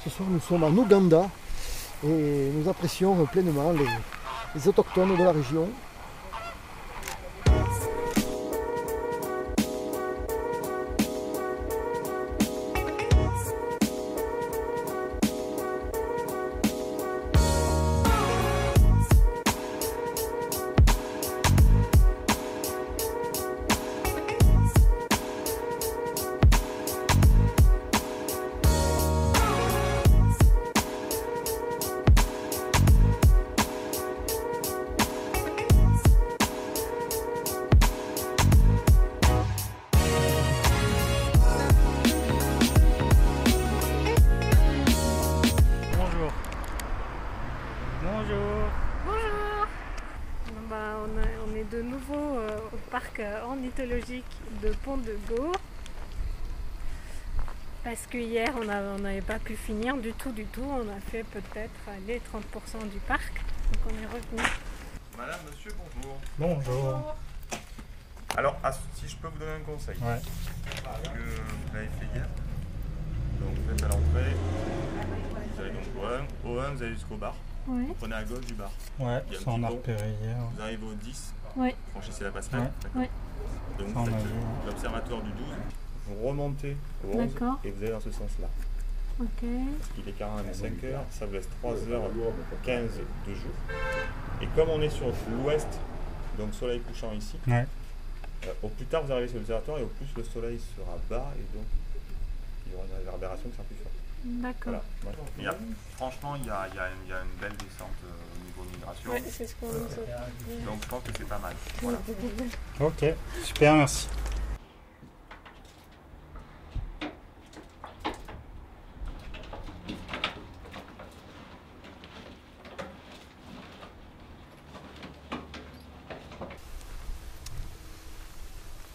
Ce soir nous sommes en Ouganda et nous apprécions pleinement les autochtones de la région. Bonjour. Bonjour. On est de nouveau au parc ornithologique de Pont-de-Gaux parce que hier on n'avait pas pu finir du tout. On a fait peut-être les 30% du parc, donc on est revenu. Madame, monsieur, bonjour. Bonjour. Alors, si je peux vous donner un conseil, Ouais. que vous l'avez fait hier, donc vous êtes à l'entrée, vous allez donc au 1, vous allez jusqu'au bar. Oui. Vous prenez à gauche du bar. Ouais, Il y a un ça on petit a pont. repéré hier. Vous arrivez au 10, Oui. vous franchissez la passerelle. Ouais. D'accord. Oui. Donc Ça, vous on a faites vu, ouais. l'observatoire du 12, vous remontez au 11 D'accord. et vous allez dans ce sens-là. Ok. Il est 45 heures, ça vous laisse 3h15 de jour. Et comme on est sur l'ouest, donc soleil couchant ici, Ouais. au plus tard vous arrivez sur l'observatoire et au plus le soleil sera bas et donc il y aura une réverbération qui sera plus forte. D'accord. Voilà. Franchement, il y a une belle descente au niveau migration. Oui, c'est ce qu'on nous a. Donc je pense que c'est pas mal. Voilà. Ok, super, merci.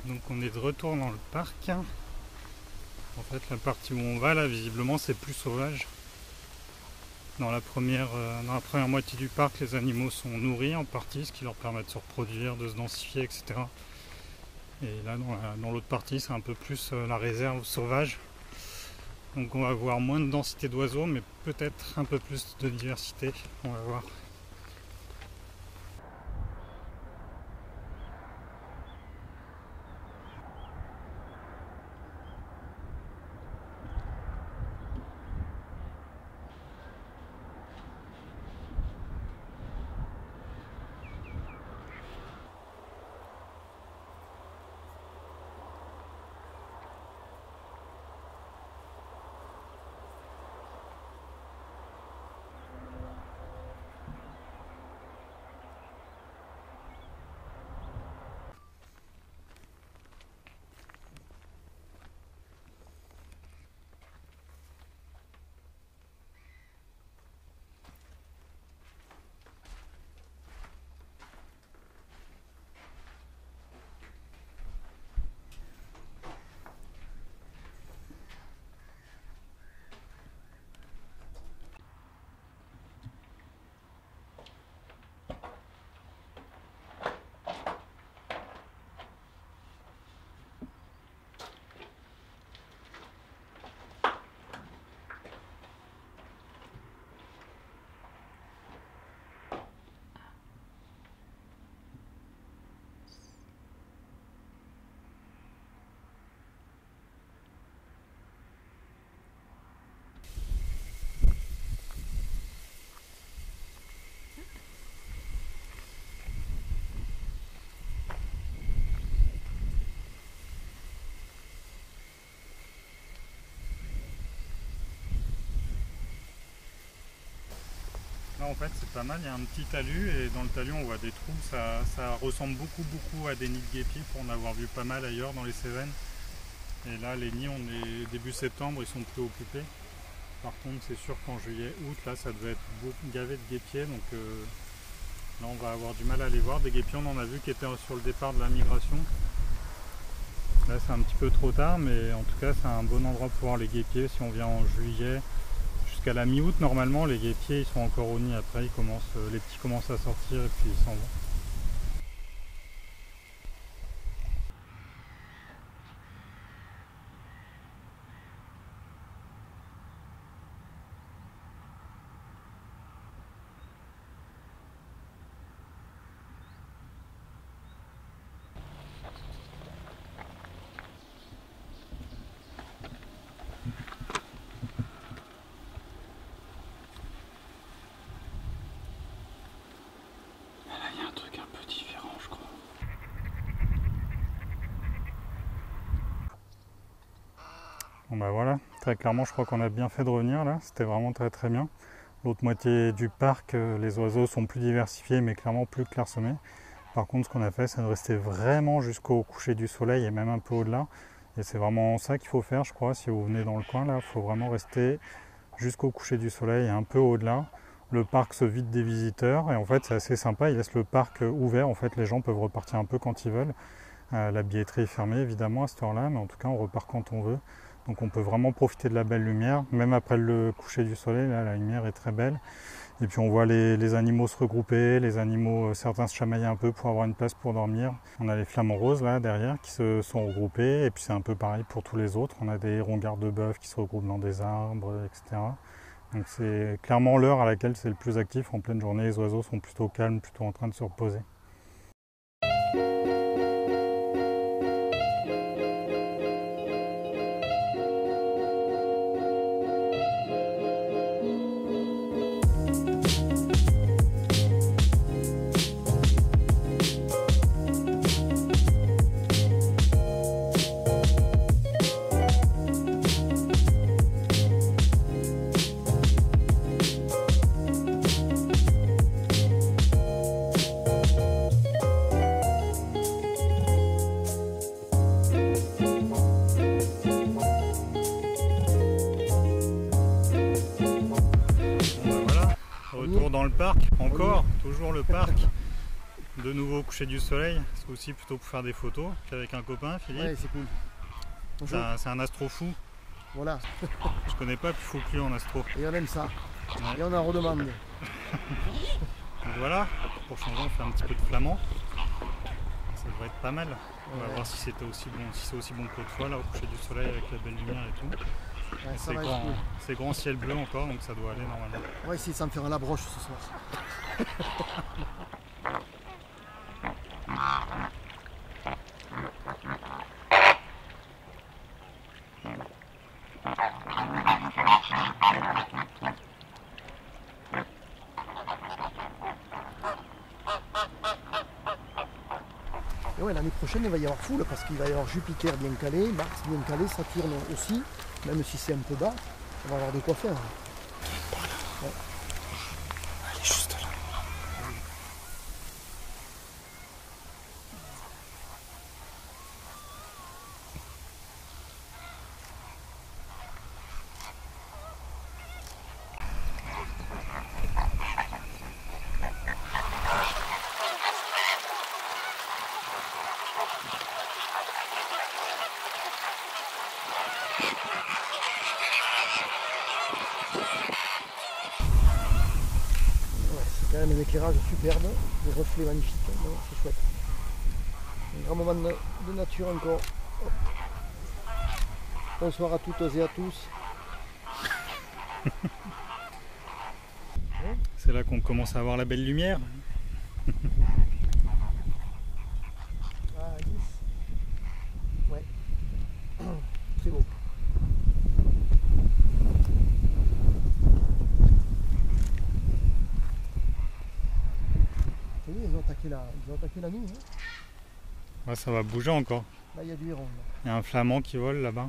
Donc on est de retour dans le parc. En fait, la partie où on va là, visiblement, c'est plus sauvage. Dans la première moitié du parc, les animaux sont nourris en partie, ce qui leur permet de se reproduire, de se densifier, etc. Et là, dans l'autre partie, c'est un peu plus la réserve sauvage. Donc on va avoir moins de densité d'oiseaux, mais peut-être un peu plus de diversité. On va voir. Là en fait c'est pas mal, il y a un petit talus et dans le talus on voit des trous, ça ressemble beaucoup à des nids de guépiers pour en avoir vu pas mal ailleurs dans les Cévennes. Et là les nids, on est début septembre, ils sont plus occupés. Par contre c'est sûr qu'en juillet, août, là ça devait être gavé de guépiers, donc là on va avoir du mal à les voir. Des guépiers on en a vu qui étaient sur le départ de la migration. Là c'est un petit peu trop tard, mais en tout cas c'est un bon endroit pour voir les guépiers si on vient en juillet. Jusqu'à la mi-août, normalement, les guépiers ils sont encore au nid. Après, les petits commencent à sortir et puis ils s'en vont. Bon bah voilà, très clairement je crois qu'on a bien fait de revenir là, c'était vraiment très très bien. L'autre moitié du parc, les oiseaux sont plus diversifiés mais clairement plus clairsemés. Par contre ce qu'on a fait c'est de rester vraiment jusqu'au coucher du soleil et même un peu au-delà. Et c'est vraiment ça qu'il faut faire je crois, si vous venez dans le coin là, il faut vraiment rester jusqu'au coucher du soleil et un peu au-delà. Le parc se vide des visiteurs et en fait c'est assez sympa, il laisse le parc ouvert, en fait les gens peuvent repartir un peu quand ils veulent. La billetterie est fermée évidemment à cette heure-là, mais en tout cas on repart quand on veut. Donc on peut vraiment profiter de la belle lumière, même après le coucher du soleil, là la lumière est très belle. Et puis on voit les animaux se regrouper, les animaux, certains se chamailler un peu pour avoir une place pour dormir. On a les flamants roses là derrière qui se sont regroupés, et puis c'est un peu pareil pour tous les autres. On a des hérons garde-bœuf qui se regroupent dans des arbres, etc. Donc c'est clairement l'heure à laquelle c'est le plus actif. En pleine journée, les oiseaux sont plutôt calmes, plutôt en train de se reposer. Retour dans le parc, encore, toujours le parc. De nouveau au coucher du soleil, c'est aussi plutôt pour faire des photos qu'avec un copain, Philippe. Ouais, c'est cool. C'est un astro fou. Voilà. Je connais pas plus fou que lui en astro. Et on aime ça. Ouais. Et on en redemande. Donc voilà, pour changer on fait un petit peu de flamand. Ça devrait être pas mal. On va voir si c'est aussi bon que l'autre fois là au coucher du soleil avec la belle lumière et tout. Ouais, c'est grand ciel bleu encore, donc ça doit aller normalement. On va essayer de s'en faire un labroche ce soir. Et ouais, l'année prochaine il va y avoir foule parce qu'il va y avoir Jupiter bien calé, Mars bien calé, Saturne aussi, même si c'est un peu bas, on va avoir de quoi faire. Ouais. Elle est juste là. C'est quand même un éclairage superbe, des reflets magnifiques, c'est chouette. Un grand moment de nature encore. Hop. Bonsoir à toutes et à tous. C'est là qu'on commence à avoir la belle lumière. Ah, 10. Ouais. Très beau. Oui, ils ont attaqué la nuit. Hein. Ouais, ça va bouger encore. Là, il y a du héron. Il y a un flamand qui vole là-bas.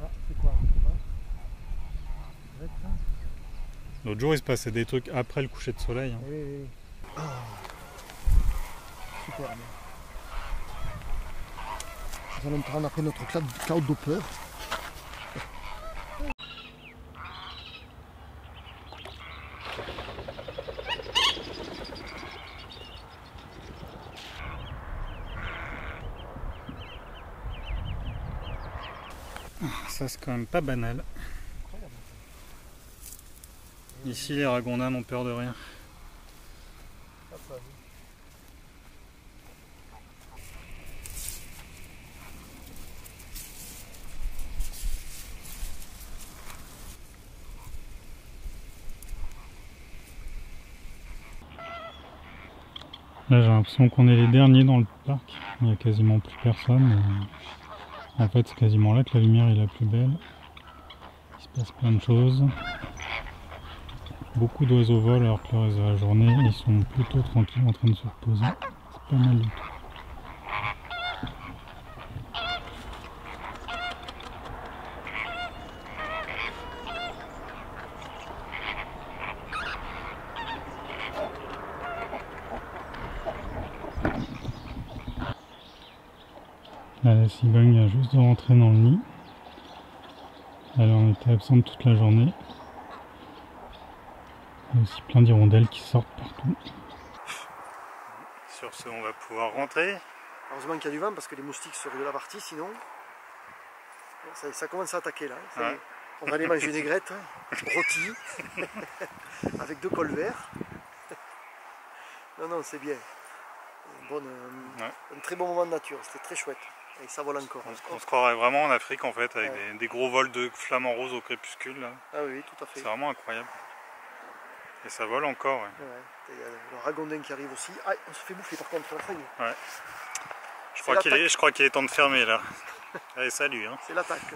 Ah, c'est quoi? L'autre jour, il se passait des trucs après le coucher de soleil. Hein. Oui. Oh. Super. Nous allons prendre après notre cloud doppler. Ça c'est quand même pas banal. Ici les ragondins n'ont peur de rien. Là j'ai l'impression qu'on est les derniers dans le parc, il n'y a quasiment plus personne. En fait c'est quasiment là que la lumière est la plus belle. Il se passe plein de choses. Beaucoup d'oiseaux volent alors que le reste de la journée ils sont plutôt tranquilles en train de se reposer. C'est pas mal du tout. Là, la cigogne vient juste de rentrer dans le nid. Elle en était absente toute la journée. Il y a aussi plein d'hirondelles qui sortent partout. Sur ce, on va pouvoir rentrer. Heureusement qu'il y a du vent parce que les moustiques seraient de la partie, sinon ça commence à attaquer là. Ouais. On va aller manger une aigrette rôtie avec 2 cols verts. Non, c'est bien. Un très bon moment de nature, c'était très chouette. Et ça vole encore. On se croirait vraiment en Afrique en fait, avec des gros vols de flamants roses au crépuscule. Là. Ah oui, tout à fait. C'est vraiment incroyable. Et ça vole encore. Ouais. Il y a le ragondin qui arrive aussi. Ah, on se fait bouffer par contre, ça y est. Ouais. Je crois qu'il est temps de fermer là. Allez, salut. Hein. C'est l'attaque.